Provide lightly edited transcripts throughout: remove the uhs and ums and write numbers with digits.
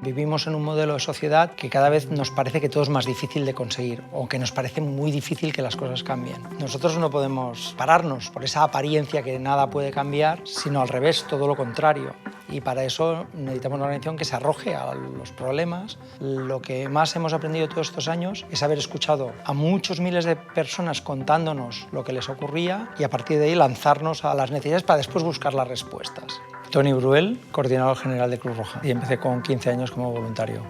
Vivimos en un modelo de sociedad que cada vez nos parece que todo es más difícil de conseguir o que nos parece muy difícil que las cosas cambien. Nosotros no podemos pararnos por esa apariencia que nada puede cambiar, sino al revés, todo lo contrario. Y para eso necesitamos una organización que se arroje a los problemas. Lo que más hemos aprendido todos estos años es haber escuchado a muchos miles de personas contándonos lo que les ocurría y a partir de ahí lanzarnos a las necesidades para después buscar las respuestas. Tony Bruel, coordinador general de Cruz Roja, y empecé con 15 años como voluntario.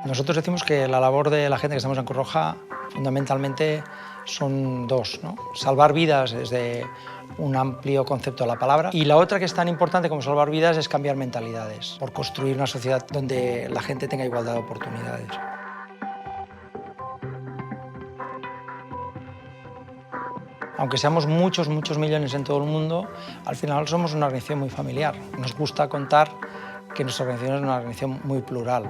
Nosotros decimos que la labor de la gente que estamos en Cruz Roja fundamentalmente son dos, ¿no? Salvar vidas desde un amplio concepto de la palabra, y la otra que es tan importante como salvar vidas es cambiar mentalidades, por construir una sociedad donde la gente tenga igualdad de oportunidades. Aunque seamos muchos millones en todo el mundo, al final somos una organización muy familiar. Nos gusta contar que nuestra organización es una organización muy plural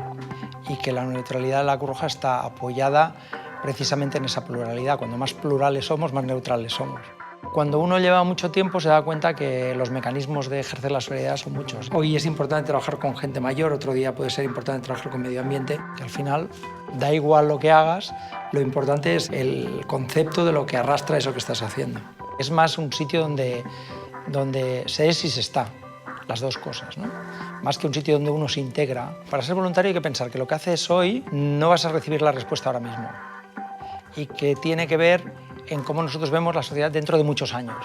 y que la neutralidad de la Cruz Roja está apoyada precisamente en esa pluralidad. Cuando más plurales somos, más neutrales somos. Cuando uno lleva mucho tiempo se da cuenta que los mecanismos de ejercer la solidaridad son muchos. Hoy es importante trabajar con gente mayor, otro día puede ser importante trabajar con medio ambiente, que al final da igual lo que hagas, lo importante es el concepto de lo que arrastra eso que estás haciendo. Es más un sitio donde se es y se está, las dos cosas, ¿no? Más que un sitio donde uno se integra. Para ser voluntario hay que pensar que lo que haces hoy no vas a recibir la respuesta ahora mismo y que tiene que ver en cómo nosotros vemos la sociedad dentro de muchos años.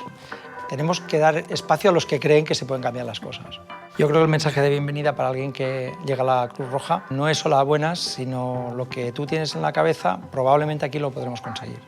Tenemos que dar espacio a los que creen que se pueden cambiar las cosas. Yo creo que el mensaje de bienvenida para alguien que llega a la Cruz Roja no es solo a buenas, sino lo que tú tienes en la cabeza, probablemente aquí lo podremos conseguir.